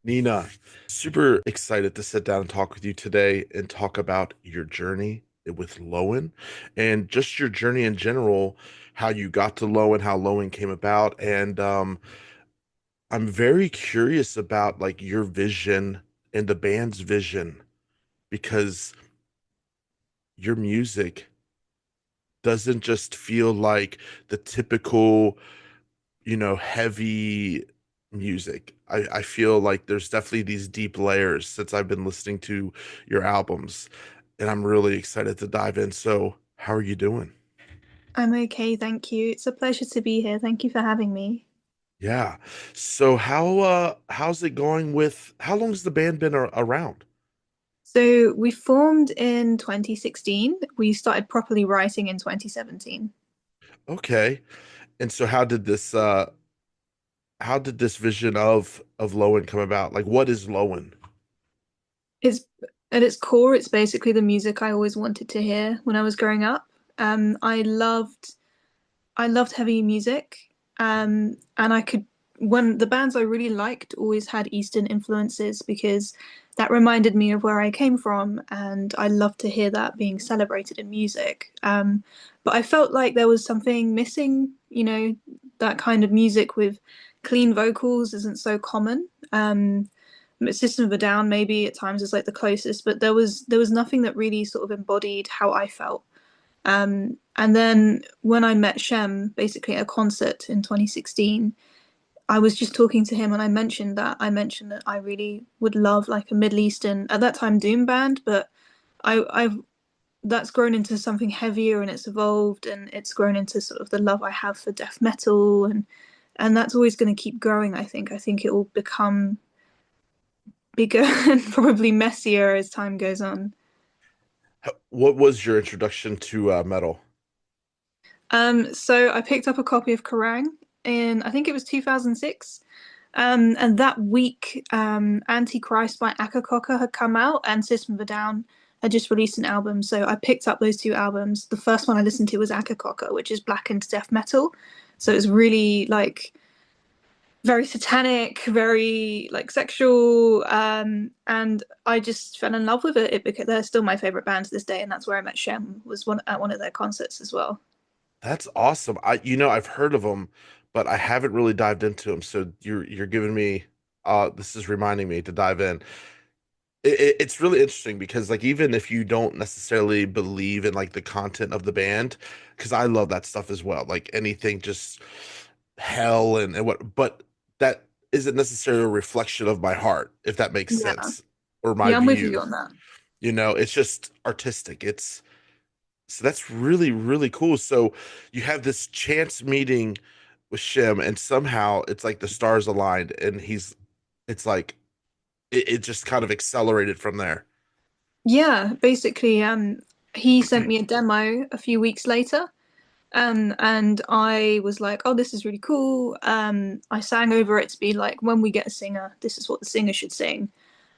Nina, super excited to sit down and talk with you today and talk about your journey with Lowen and just your journey in general, how you got to Lowen, how Lowen came about. And I'm very curious about like your vision and the band's vision because your music doesn't just feel like the typical, heavy music. I feel like there's definitely these deep layers since I've been listening to your albums, and I'm really excited to dive in. So, how are you doing? I'm okay, thank you. It's a pleasure to be here. Thank you for having me. Yeah. So how's it going with how long has the band been around? So we formed in 2016. We started properly writing in 2017. Okay. And so how did this vision of Lowen come about? Like what is Lowen? It's at its core, it's basically the music I always wanted to hear when I was growing up. Um, I loved I loved heavy music. And I could when the bands I really liked always had Eastern influences because that reminded me of where I came from, and I love to hear that being celebrated in music. But I felt like there was something missing, that kind of music with clean vocals isn't so common. System of a Down maybe at times is like the closest, but there was nothing that really sort of embodied how I felt. And then when I met Shem, basically at a concert in 2016, I was just talking to him and I mentioned that I really would love like a Middle Eastern, at that time, doom band, but I've that's grown into something heavier and it's evolved and it's grown into sort of the love I have for death metal, and that's always going to keep growing, I think. I think it will become bigger and probably messier as time goes on. What was your introduction to metal? So I picked up a copy of Kerrang in, I think it was 2006. And that week, Antichrist by Akakoka had come out, and System of a Down had just released an album. So I picked up those two albums. The first one I listened to was Akakoka, which is blackened death metal. So it's really like very satanic, very like sexual, and I just fell in love with it. Because they're still my favorite band to this day, and that's where I met Shem. Was one at one of their concerts as well. That's awesome. I've heard of them, but I haven't really dived into them. So you're giving me this is reminding me to dive in. It's really interesting because like even if you don't necessarily believe in like the content of the band, because I love that stuff as well. Like anything just hell and what, but that isn't necessarily a reflection of my heart, if that makes Yeah, sense, or my yeah, I'm with you views. on that. It's just artistic. It's so that's really, really cool. So you have this chance meeting with Shem, and somehow it's like the stars aligned, and it's like it just kind of accelerated from there. Yeah, basically, he sent me a demo a few weeks later, and I was like, "Oh, this is really cool." I sang over it to be like, "When we get a singer, this is what the singer should sing."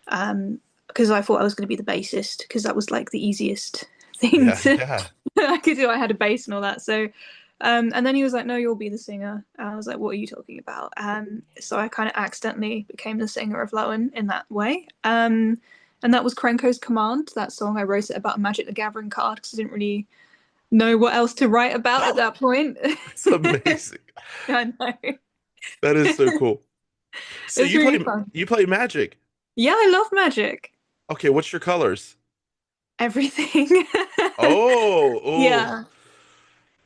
Because I thought I was going to be the bassist, because that was like the easiest thing Yeah, to yeah. I could do. I had a bass and all that. So, and then he was like, "No, you'll be the singer." And I was like, "What are you talking about?" So I kind of accidentally became the singer of Lowen in that way. And that was Krenko's Command. That song, I wrote it about a Magic the Gathering card because I didn't really know what else to write about at that point. It's amazing. I know. That is so cool. So It's really fun. you play Magic. Yeah, I love magic. Okay, what's your colors? Everything. Oh, oh. Yeah.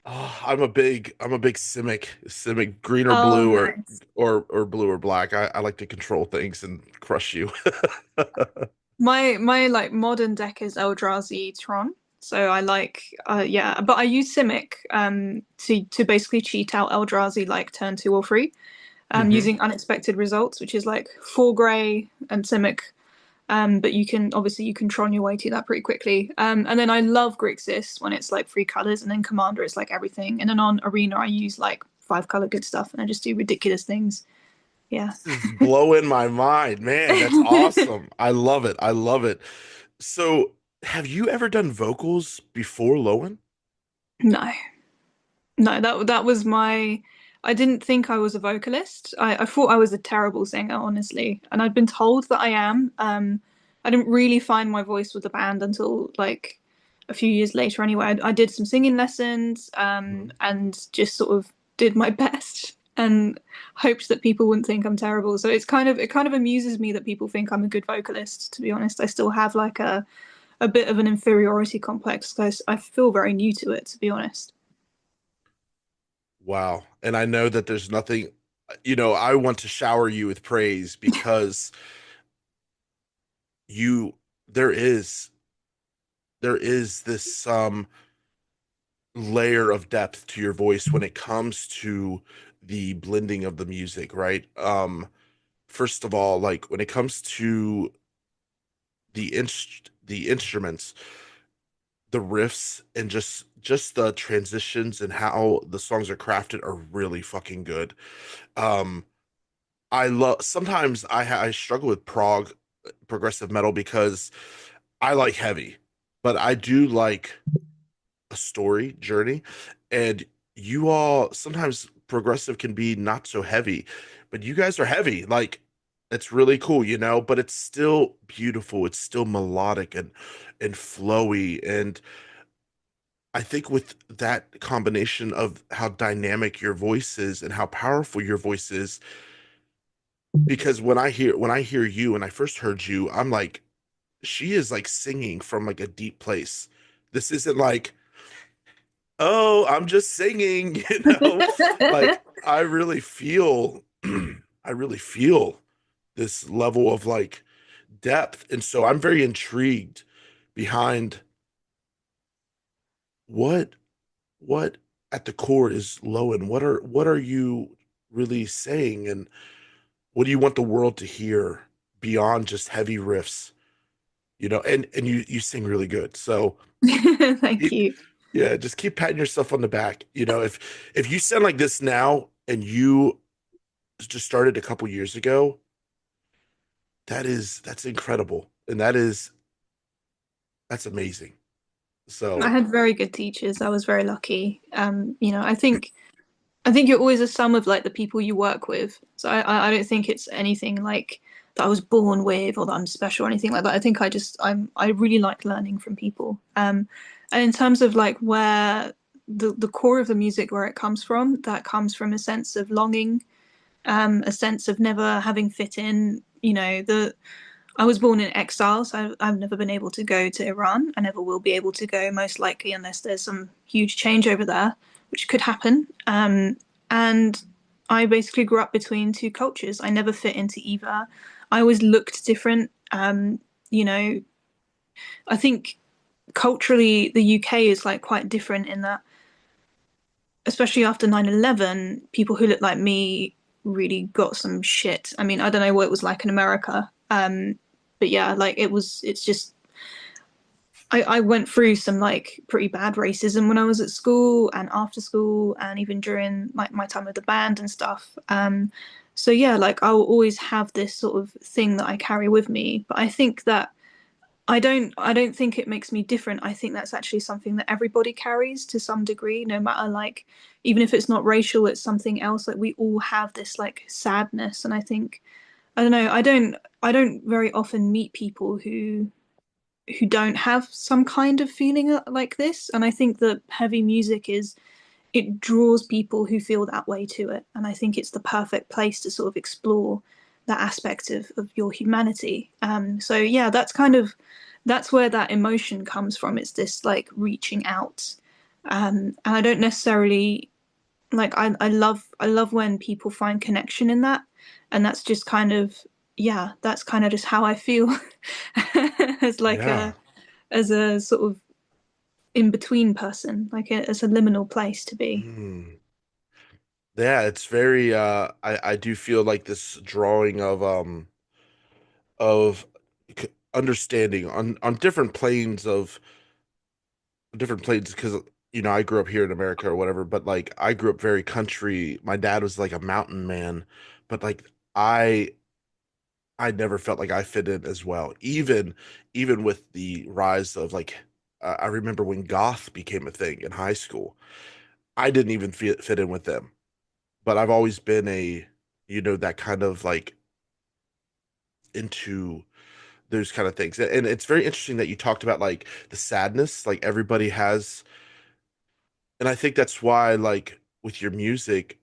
Oh, I'm a big Simic green or Oh, blue nice. or blue or black. I like to control things and crush you. My like modern deck is Eldrazi Tron. So I like yeah, but I use Simic to basically cheat out Eldrazi like turn two or three, Hmm. using unexpected results, which is like four gray and Simic. But you can Tron your way to that pretty quickly. And then I love Grixis when it's like three colors, and then Commander is like everything. And then on Arena I use like five color good stuff, and I just do ridiculous things. Yeah. This is blowing my mind, man. That's awesome. I love it. I love it. So, have you ever done vocals before Lowen? No, no, that was my. I didn't think I was a vocalist. I thought I was a terrible singer, honestly, and I'd been told that I am. I didn't really find my voice with the band until like a few years later. Anyway, I did some singing lessons, Mhm. and just sort of did my best and hoped that people wouldn't think I'm terrible. So it kind of amuses me that people think I'm a good vocalist. To be honest, I still have like a bit of an inferiority complex because I feel very new to it. To be honest. Wow. And I know that there's nothing, I want to shower you with praise because you there is this layer of depth to your voice when it comes to the blending of the music, right? First of all, like when it comes to the instruments, the riffs and just the transitions and how the songs are crafted are really fucking good. Um, I love sometimes I struggle with progressive metal because I like heavy, but I do like a story journey, and you all sometimes progressive can be not so heavy, but you guys are heavy. Like it's really cool, but it's still beautiful. It's still melodic and flowy. And I think with that combination of how dynamic your voice is and how powerful your voice is, because when I hear you and I first heard you, I'm like, she is like singing from like a deep place. This isn't like, oh, I'm just singing, Like I really feel I really feel this level of like depth. And so I'm very intrigued behind what what at the core is Lowen. What are you really saying, and what do you want the world to hear beyond just heavy riffs? And you sing really good. So Thank you. yeah, just keep patting yourself on the back. If you sound like this now and you just started a couple years ago, that's incredible. And that's amazing. I So, had very good teachers. I was very lucky. I think you're always a sum of like the people you work with. So I don't think it's anything like that I was born with or that I'm special or anything like that. I think I really like learning from people. And in terms of like where the core of the music where it comes from, that comes from a sense of longing, a sense of never having fit in. The I was born in exile, so I've never been able to go to Iran. I never will be able to go, most likely, unless there's some huge change over there, which could happen. And I basically grew up between two cultures. I never fit into either. I always looked different. You know, I think culturally, the UK is like quite different in that, especially after 9/11, people who look like me really got some shit. I mean, I don't know what it was like in America. But yeah, like it's just, I went through some like pretty bad racism when I was at school and after school and even during like my time with the band and stuff. So yeah, like I'll always have this sort of thing that I carry with me. But I think that I don't think it makes me different. I think that's actually something that everybody carries to some degree, no matter like even if it's not racial, it's something else. Like we all have this like sadness. And I think I don't know, I don't very often meet people who don't have some kind of feeling like this. And I think that heavy music is it draws people who feel that way to it. And I think it's the perfect place to sort of explore that aspect of your humanity. So yeah, that's where that emotion comes from. It's this like reaching out. And I don't necessarily like I love when people find connection in that. And that's just kind of yeah, that's kind of just how I feel as like yeah. a sort of in between person, like as a liminal place to be. Hmm. Yeah, it's very I do feel like this drawing of understanding on different planes because I grew up here in America or whatever, but like I grew up very country. My dad was like a mountain man, but like I I never felt like I fit in as well. Even with the rise of like I remember when goth became a thing in high school. I didn't even fit in with them. but I've always been that kind of like into those kind of things. And it's very interesting that you talked about like the sadness, like everybody has, and I think that's why like with your music,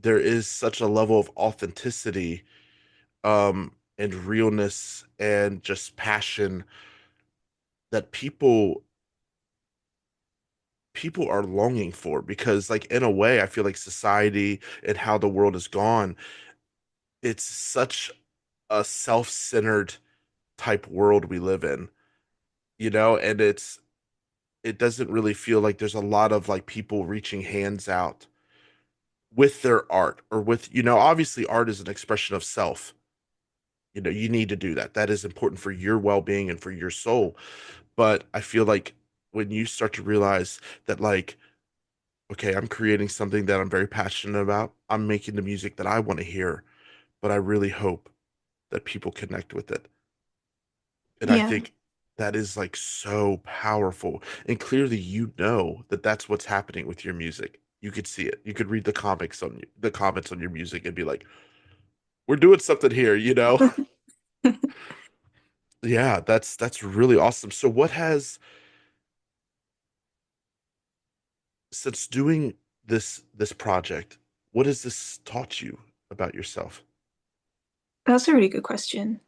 there is such a level of authenticity, and realness and just passion that people are longing for, because like in a way I feel like society and how the world has gone, it's such a self-centered type world we live in, and it doesn't really feel like there's a lot of like people reaching hands out with their art, or with, obviously art is an expression of self. You need to do that. That is important for your well-being and for your soul. But I feel like when you start to realize that, like, okay, I'm creating something that I'm very passionate about, I'm making the music that I want to hear, but I really hope that people connect with it. And I Yeah. think that is like so powerful. And clearly, that that's what's happening with your music. You could see it. You could read the comments on your music and be like, we're doing something here. Yeah, that's really awesome. So what has since doing this project, what has this taught you about yourself? That's a really good question.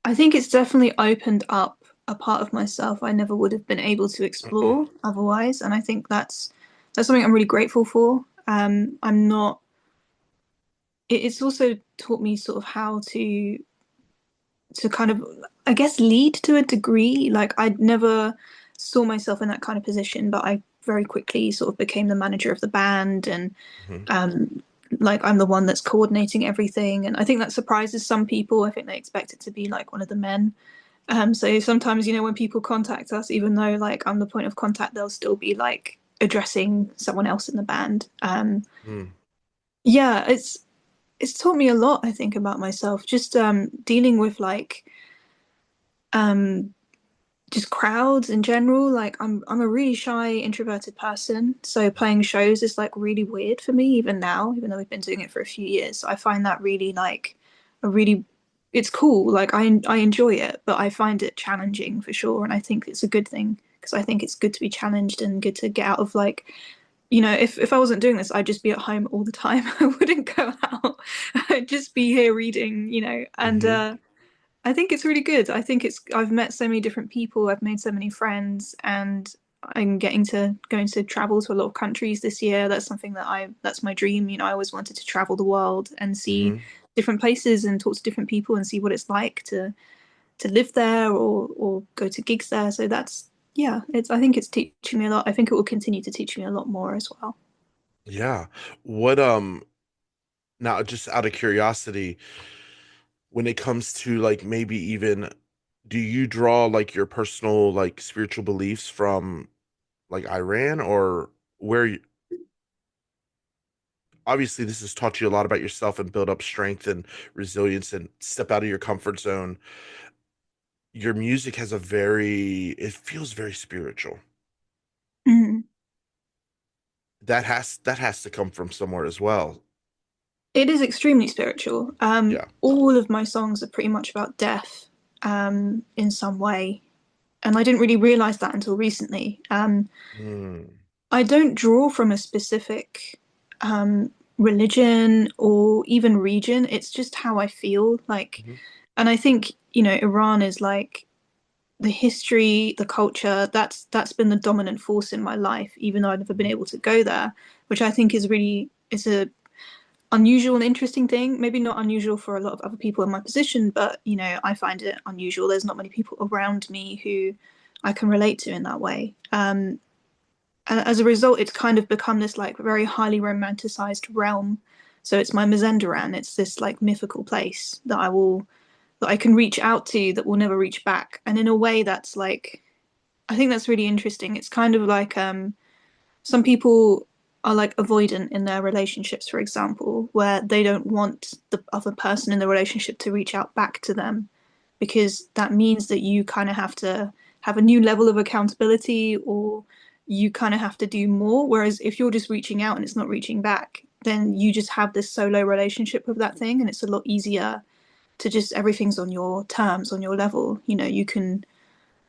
I think it's definitely opened up a part of myself I never would have been able to explore otherwise, and I think that's something I'm really grateful for. I'm not. It's also taught me sort of how to kind of, I guess, lead to a degree. Like I never saw myself in that kind of position, but I very quickly sort of became the manager of the band, and Hmm. um, like I'm the one that's coordinating everything. And I think that surprises some people. I think they expect it to be like one of the men. So sometimes, when people contact us, even though like I'm the point of contact, they'll still be like addressing someone else in the band. Hmm. Yeah, it's taught me a lot, I think, about myself. Just dealing with like um just crowds in general. Like I'm a really shy, introverted person, so playing shows is like really weird for me even now, even though we've been doing it for a few years. I find that really like a really it's cool. Like I enjoy it, but I find it challenging for sure, and I think it's a good thing because I think it's good to be challenged and good to get out of like if I wasn't doing this, I'd just be at home all the time. I wouldn't go out. I'd just be here reading, and Hmm. I think it's really good. I've met so many different people, I've made so many friends, and I'm going to travel to a lot of countries this year. That's something that's my dream. I always wanted to travel the world and see Hmm. different places and talk to different people and see what it's like to live there or go to gigs there. So that's yeah, I think it's teaching me a lot. I think it will continue to teach me a lot more as well. Yeah. What now, just out of curiosity, when it comes to like maybe even, do you draw like your personal like spiritual beliefs from like Iran, or where you, obviously this has taught you a lot about yourself and build up strength and resilience and step out of your comfort zone. Your music has it feels very spiritual. Mhm. That has to come from somewhere as well. It is extremely spiritual. Yeah. All of my songs are pretty much about death, in some way, and I didn't really realize that until recently. Mm. I don't draw from a specific religion or even region. It's just how I feel like, Mhm. and I think Iran is like the history, the culture. That's been the dominant force in my life, even though I've never been Mhm. able to go there, which I think is really it's a unusual and interesting thing. Maybe not unusual for a lot of other people in my position, but I find it unusual. There's not many people around me who I can relate to in that way. And as a result, it's kind of become this like very highly romanticized realm. So it's my Mazandaran. It's this like mythical place that I can reach out to that will never reach back. And in a way, that's like I think that's really interesting. It's kind of like some people are like avoidant in their relationships, for example, where they don't want the other person in the relationship to reach out back to them because that means that you kind of have to have a new level of accountability or you kind of have to do more. Whereas if you're just reaching out and it's not reaching back, then you just have this solo relationship with that thing, and it's a lot easier to just everything's on your terms, on your level. You know, you can,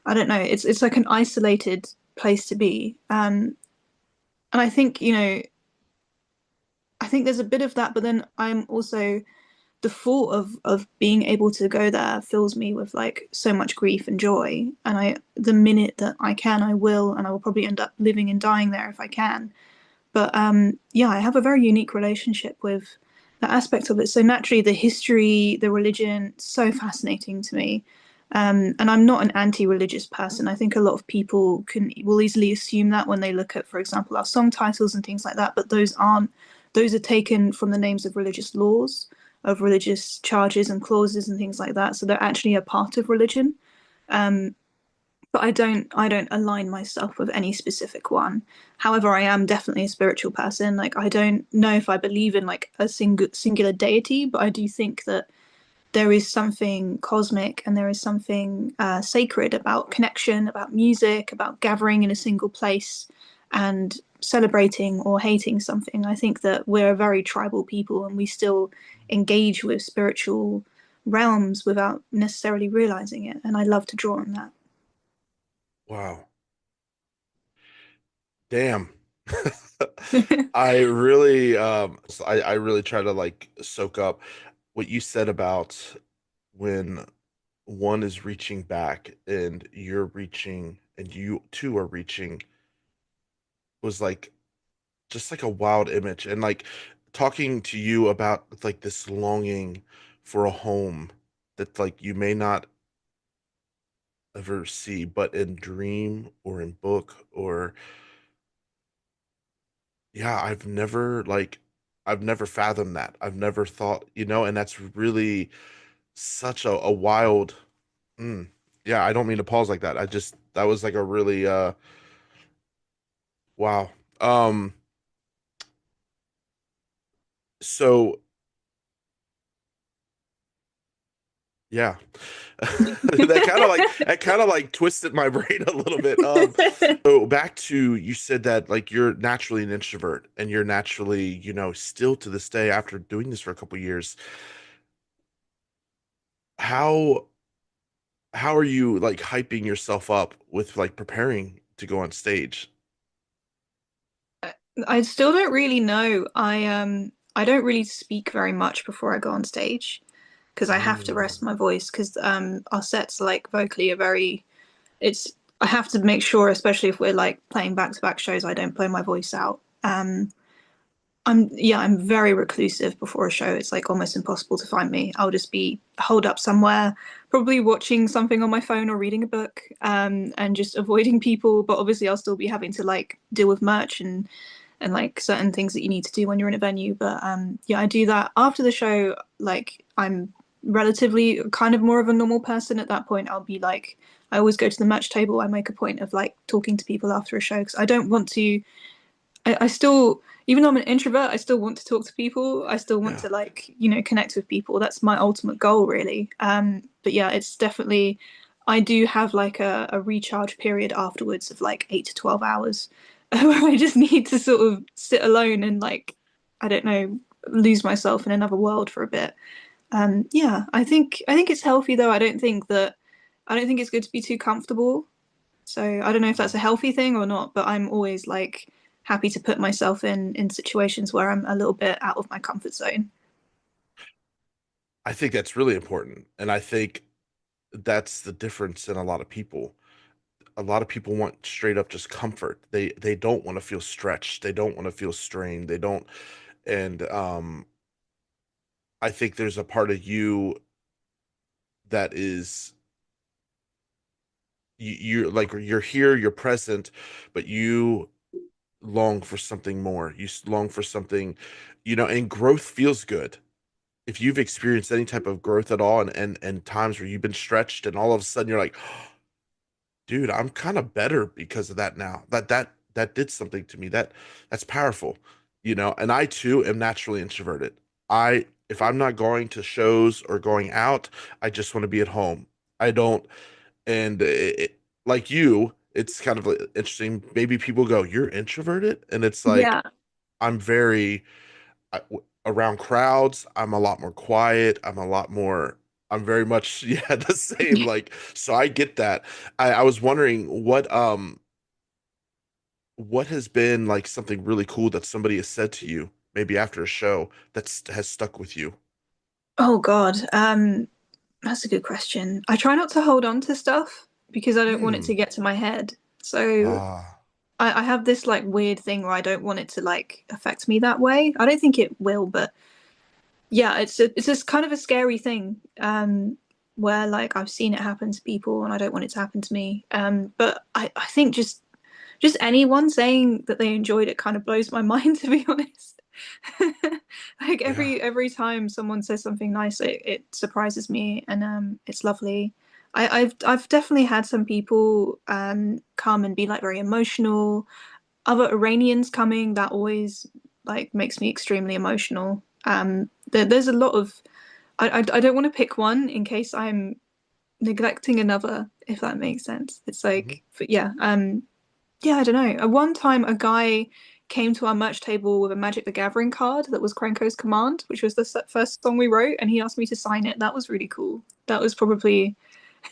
I don't know, it's like an isolated place to be. And I think, you know, I think there's a bit of that, but then I'm also the thought of being able to go there fills me with like so much grief and joy. And I the minute that I can, I will, and I will probably end up living and dying there if I can. But yeah, I have a very unique relationship with that aspect of it. So naturally, the history, the religion, so fascinating to me. And I'm not an anti-religious person. I think a lot of people can will easily assume that when they look at, for example, our song titles and things like that. But those aren't. Those are taken from the names of religious laws, of religious charges and clauses and things like that. So they're actually a part of religion. Um, but I don't align myself with any specific one. However, I am definitely a spiritual person. Like I don't know if I believe in like a singular deity, but I do think that there is something cosmic and there is something sacred about connection, about music, about gathering in a single place and celebrating or hating something. I think that we're a very tribal people and we still engage with spiritual realms without necessarily realizing it. And I love to draw on that. Wow. Damn. I really I really try to like soak up what you said about when one is reaching back and you're reaching and you two are reaching was like just like a wild image, and like talking to you about like this longing for a home that like you may not ever see but in dream or in book or yeah, I've never fathomed that. I've never thought, and that's really such a wild mm, yeah, I don't mean to pause like that. I just that was like a really wow. So yeah. That kind of like twisted my brain a little bit. So back to you said that like you're naturally an introvert and you're naturally, still to this day after doing this for a couple years. How how are you like hyping yourself up with like preparing to go on stage? I still don't really know. I don't really speak very much before I go on stage because I have to Mm, rest my voice because our sets like vocally are very it's I have to make sure, especially if we're like playing back to back shows, I don't blow my voice out. I'm very reclusive before a show. It's like almost impossible to find me. I'll just be holed up somewhere, probably watching something on my phone or reading a book, and just avoiding people. But obviously, I'll still be having to like deal with merch and like certain things that you need to do when you're in a venue. But yeah, I do that after the show. Like I'm relatively kind of more of a normal person at that point. I'll be like, I always go to the merch table. I make a point of like talking to people after a show because I don't want to. I still, even though I'm an introvert, I still want to talk to people. I still want yeah. to like, you know, connect with people. That's my ultimate goal, really. But yeah, it's definitely, I do have like a recharge period afterwards of like 8 to 12 hours where I just need to sort of sit alone and like, I don't know, lose myself in another world for a bit. Yeah, I think it's healthy though. I don't think it's good to be too comfortable. So I don't know if that's a healthy thing or not, but I'm always like happy to put myself in situations where I'm a little bit out of my comfort zone. I think that's really important. And I think that's the difference in a lot of people. A lot of people want straight up just comfort. They don't want to feel stretched. They don't want to feel strained. They don't and I think there's a part of you that is you're like you're here, you're present, but you long for something more. Long for something, and growth feels good. If you've experienced any type of growth at all and times where you've been stretched and all of a sudden you're like, dude, I'm kind of better because of that now. That did something to me. That's powerful, and I too am naturally introverted. If I'm not going to shows or going out, I just want to be at home. I don't and like you, it's kind of interesting. Maybe people go, "You're introverted," and it's like Yeah. I'm very. around crowds, I'm a lot more quiet. I'm very much, yeah, the same. Like, so I get that. I was wondering what has been like something really cool that somebody has said to you, maybe after a show that's has stuck with you. Oh God, that's a good question. I try not to hold on to stuff because I don't want it Hmm. to get to my head. So Ah, I have this like weird thing where I don't want it to like affect me that way. I don't think it will, but yeah, it's just kind of a scary thing. Where like I've seen it happen to people and I don't want it to happen to me. But I think just anyone saying that they enjoyed it kind of blows my mind, to be honest. Like yeah. every time someone says something nice, it surprises me, and it's lovely. I've definitely had some people come and be like very emotional. Other Iranians coming, that always like makes me extremely emotional. There's a lot of I don't want to pick one in case I'm neglecting another, if that makes sense. It's Mhm. like, but yeah, I don't know. At one time, a guy came to our merch table with a Magic the Gathering card that was Krenko's Command, which was the first song we wrote, and he asked me to sign it. That was really cool. That was probably,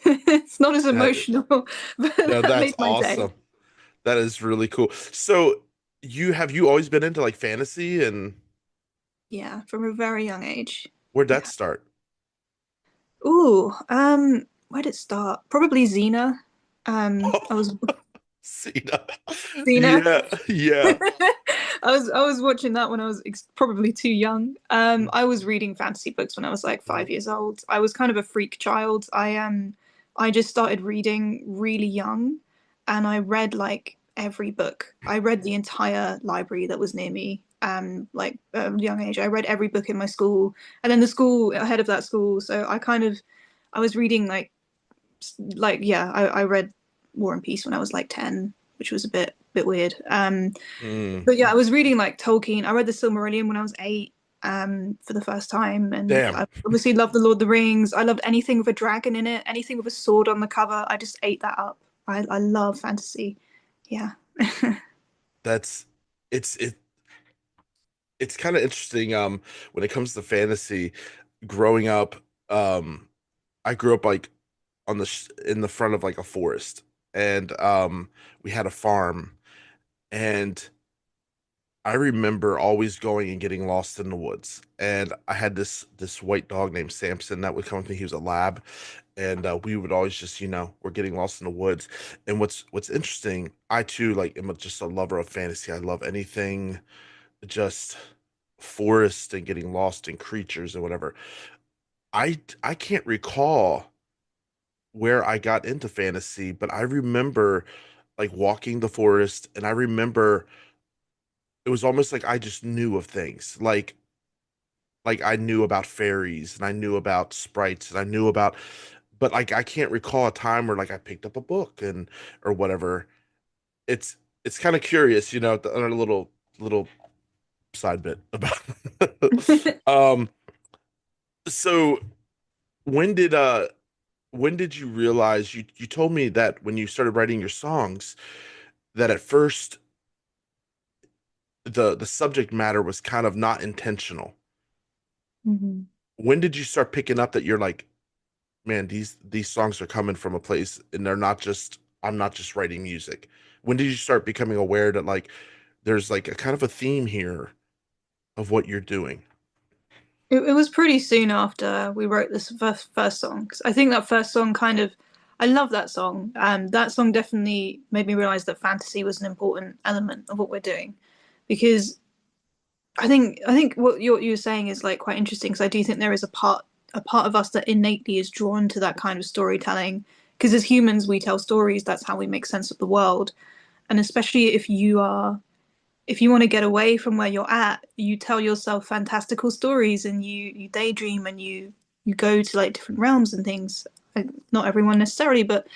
it's not as That emotional, but no, that that's made my day. awesome. That is really cool. So you always been into like fantasy, and Yeah, from a very young age. where'd that Yeah. start? Ooh, where did it start? Probably Xena. I was Cena. Xena. Yeah, yeah. I was watching that when I was probably too young. I was reading fantasy books when I was like Mhm. 5 years old. I was kind of a freak child. I just started reading really young, and I read like every book. I read the entire library that was near me. Like at a young age, I read every book in my school, and then the school ahead of that school. So I was reading like yeah, I read War and Peace when I was like 10, which was a bit weird. Mm. But yeah, I was reading like Tolkien. I read the Silmarillion when I was 8, for the first time, and Damn. I obviously loved the Lord of the Rings. I loved anything with a dragon in it, anything with a sword on the cover. I just ate that up. I love fantasy. Yeah. That's it's it's kind of interesting when it comes to fantasy growing up. I grew up like in the front of like a forest, and we had a farm, and I remember always going and getting lost in the woods. And I had this white dog named Samson that would come with me. He was a lab, and we would always just, we're getting lost in the woods. And what's interesting, I too like am just a lover of fantasy. I love anything just forest and getting lost in creatures and whatever. I can't recall where I got into fantasy, but I remember like walking the forest, and I remember it was almost like I just knew of things. Like I knew about fairies, and I knew about sprites, and I knew about, but like I can't recall a time where like I picked up a book and or whatever. It's it's kind of curious, on a little side bit about um so when did uh when did you realize you told me that when you started writing your songs that at first the subject matter was kind of not intentional. Mhm. When did you start picking up that you're like, man, these songs are coming from a place, and I'm not just writing music. When did you start becoming aware that like there's like a kind of a theme here of what you're doing? It was pretty soon after we wrote this first song. 'Cause I think that first song kind of, I love that song. That song definitely made me realize that fantasy was an important element of what we're doing, because I think what you're saying is like quite interesting, because I do think there is a part of us that innately is drawn to that kind of storytelling. Because as humans, we tell stories. That's how we make sense of the world. And especially if you want to get away from where you're at, you tell yourself fantastical stories, and you daydream, and you go to like different realms and things. Like, not everyone necessarily, but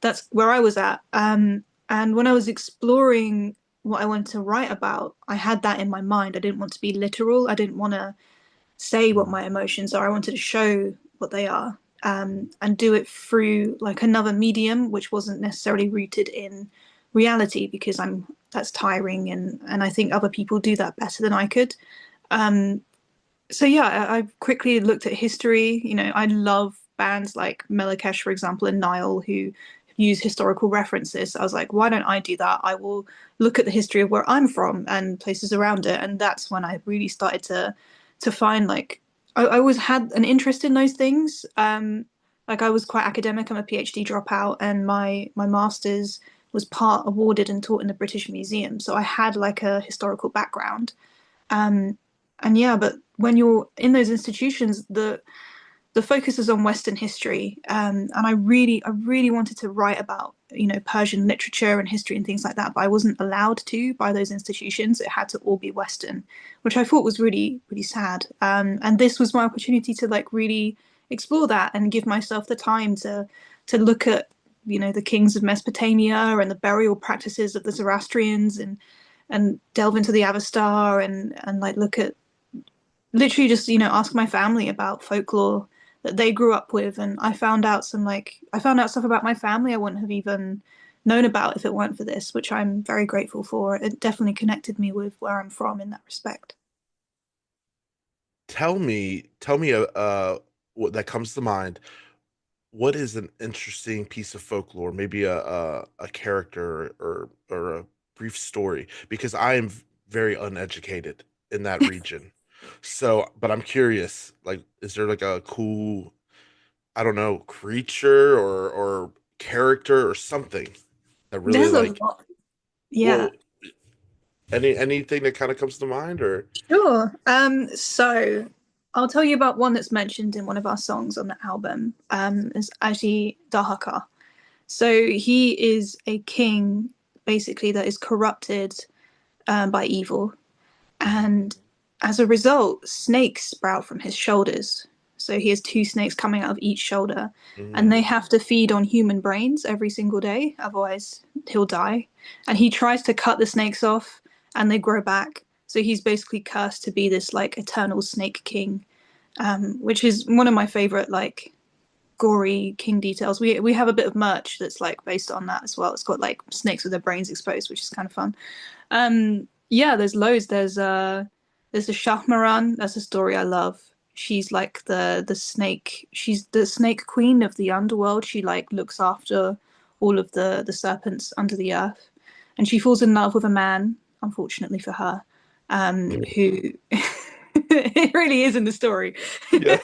that's where I was at. And when I was exploring what I wanted to write about, I had that in my mind. I didn't want to be literal. I didn't want to say what Mm. my emotions are. I wanted to show what they are, and do it through like another medium, which wasn't necessarily rooted in reality, because I'm that's tiring, and I think other people do that better than I could. Um, so yeah, I quickly looked at history. You know, I love bands like Melakesh, for example, and Nile who use historical references. I was like, why don't I do that? I will look at the history of where I'm from and places around it. And that's when I really started to find like I always had an interest in those things. Like I was quite academic. I'm a PhD dropout, and my master's was part awarded and taught in the British Museum. So I had like a historical background. Um, and yeah, but when you're in those institutions, the focus is on Western history, and I really wanted to write about Persian literature and history and things like that, but I wasn't allowed to by those institutions. It had to all be Western, which I thought was really really sad. And this was my opportunity to like really explore that and give myself the time to look at the kings of Mesopotamia and the burial practices of the Zoroastrians and delve into the Avestar and like look at literally just ask my family about folklore that they grew up with, and I found out stuff about my family I wouldn't have even known about if it weren't for this, which I'm very grateful for. It definitely connected me with where I'm from in that respect. Tell me, what that comes to mind. What is an interesting piece of folklore? Maybe a character or a brief story, because I am very uneducated in that region. So, but I'm curious, like, is there like a cool, I don't know, creature or character or something that really There's a like, lot. Yeah. well, anything that kind of comes to mind or Sure. So I'll tell you about one that's mentioned in one of our songs on the album. Is Aji Dahaka. So he is a king, basically, that is corrupted by evil. And as a result, snakes sprout from his shoulders. So he has two snakes coming out of each shoulder, and they mm, have to feed on human brains every single day, otherwise, he'll die. And he tries to cut the snakes off, and they grow back. So he's basically cursed to be this like eternal snake king, which is one of my favorite like gory king details. We have a bit of merch that's like based on that as well. It's got like snakes with their brains exposed, which is kind of fun. Yeah, there's loads. There's the Shahmaran. That's a story I love. She's like the snake. She's the snake queen of the underworld. She like looks after all of the serpents under the earth, and she falls in love with a man. Unfortunately for her, who it really is in the story. yeah.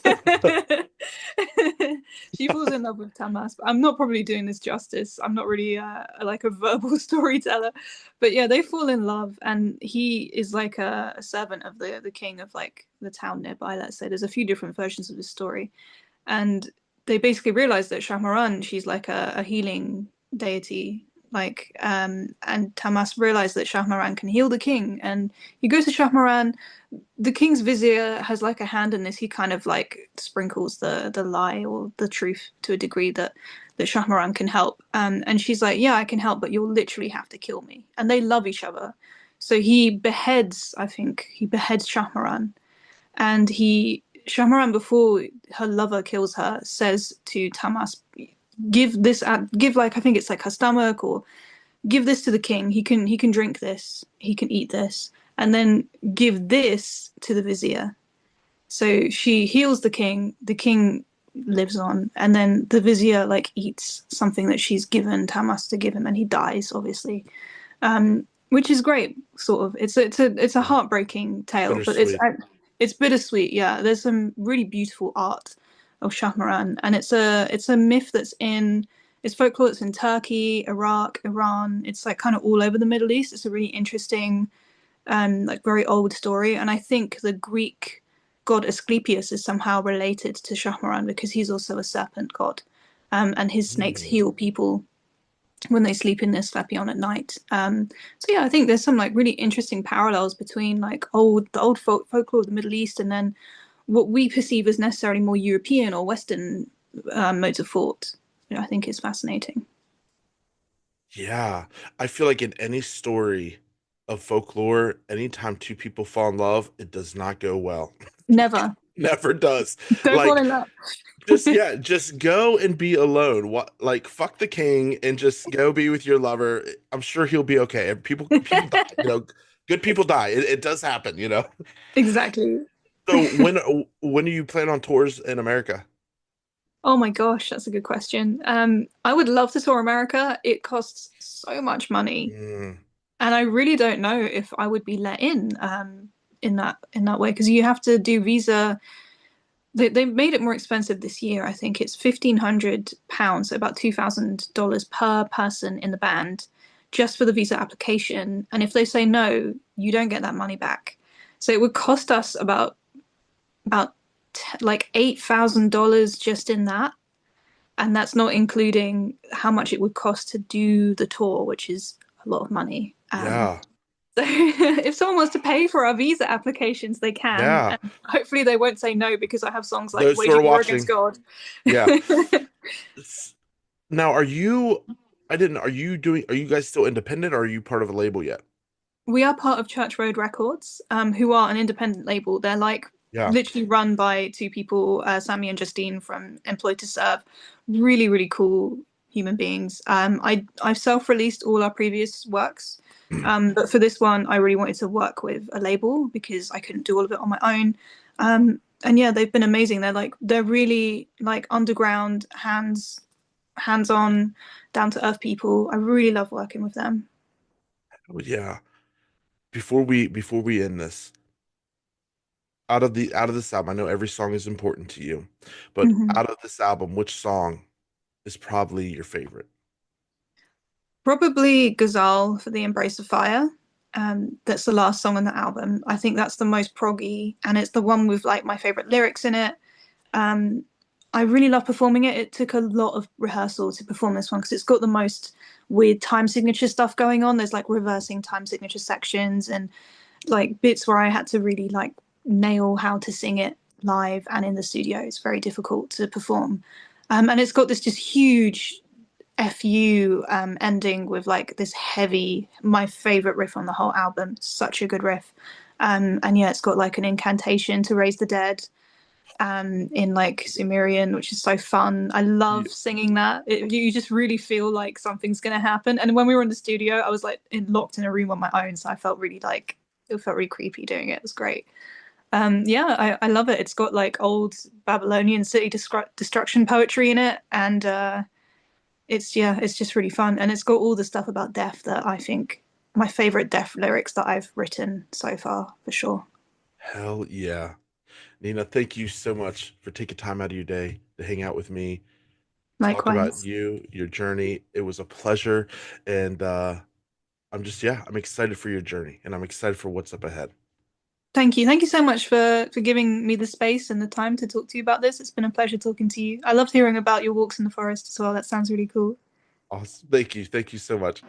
She falls in love with Tamas, but I'm not probably doing this justice. I'm not really like a verbal storyteller, but yeah, they fall in love, and he is like a servant of the king of like the town nearby. Let's say there's a few different versions of the story, and they basically realize that Shahmaran, she's like a healing deity. Like, and Tamas realized that Shahmaran can heal the king, and he goes to Shahmaran. The king's vizier has like a hand in this. He kind of like sprinkles the lie or the truth to a degree that Shahmaran can help. And she's like, yeah, I can help, but you'll literally have to kill me. And they love each other. So he beheads, I think, he beheads Shahmaran. And Shahmaran, before her lover kills her, says to Tamas, give like, I think it's like her stomach, or give this to the king. He can drink this. He can eat this, and then give this to the vizier. So she heals the king. The king lives on, and then the vizier like eats something that she's given Tamas to give him, and he dies, obviously. Which is great. Sort of. It's a heartbreaking tale, but Bittersweet. it's bittersweet. Yeah, there's some really beautiful art of Shahmaran, and it's a myth that's in it's folklore that's in Turkey, Iraq, Iran. It's like kind of all over the Middle East. It's a really interesting, like very old story. And I think the Greek god Asclepius is somehow related to Shahmaran because he's also a serpent god. And his snakes Mm. heal people when they sleep in their slepion at night. So yeah, I think there's some like really interesting parallels between like the old folklore of the Middle East and then what we perceive as necessarily more European or Western modes of thought. I think is fascinating. Yeah, I feel like in any story of folklore, anytime two people fall in love, it does not go well. Never. Never does. Don't fall Like, in love. just go and be alone. What, like, fuck the king and just go be with your lover. I'm sure he'll be okay. And people die, Good people die. It does happen, you know. Exactly. So when do you plan on tours in America? Oh my gosh, that's a good question. I would love to tour America. It costs so much money, Mm, and I really don't know if I would be let in that way because you have to do visa. They made it more expensive this year. I think it's £1,500, so about $2,000 per person in the band, just for the visa application. And if they say no, you don't get that money back. So it would cost us about like $8,000 just in that, and that's not including how much it would cost to do the tour, which is a lot of money. yeah, So if someone wants to pay for our visa applications, they can, yeah. and hopefully they won't say no because I have songs like Those who "Waging are War Against watching, God." yeah. Now, are you? I didn't. Are you doing? Are you guys still independent, or are you part of a label yet? We are part of Church Road Records, who are an independent label. They're like Yeah. literally run by two people, Sammy and Justine from Employed to Serve. Really, really cool human beings. I've self-released all our previous works, but for this one, I really wanted to work with a label because I couldn't do all of it on my own. And yeah, they've been amazing. They're really like underground, hands-on, down to earth people. I really love working with them. Oh, yeah. Before we end this, out of this album, I know every song is important to you, but Mhm. out of this album, which song is probably your favorite? Probably Ghazal for the Embrace of Fire. That's the last song on the album. I think that's the most proggy, and it's the one with like my favorite lyrics in it. Um, I really love performing it. It took a lot of rehearsal to perform this one because it's got the most weird time signature stuff going on. There's like reversing time signature sections and like bits where I had to really like nail how to sing it live and in the studio. It's very difficult to perform. And it's got this just huge FU ending with like this heavy, my favorite riff on the whole album. Such a good riff. And yeah, it's got like an incantation to raise the dead in like Sumerian, which is so fun. I love Ye- singing that. You just really feel like something's going to happen. And when we were in the studio, I was like locked in a room on my own. So I felt really like, it felt really creepy doing it. It was great. Yeah, I love it. It's got like old Babylonian city destruction poetry in it. And yeah, it's just really fun, and it's got all the stuff about death that I think my favorite death lyrics that I've written so far, for sure. Hell yeah. Nina, thank you so much for taking time out of your day to hang out with me, talk about Likewise. you, your journey. It was a pleasure. And I'm excited for your journey and I'm excited for what's up ahead. Thank you. Thank you so much for giving me the space and the time to talk to you about this. It's been a pleasure talking to you. I loved hearing about your walks in the forest as well. That sounds really cool. Awesome. Thank you. Thank you so much.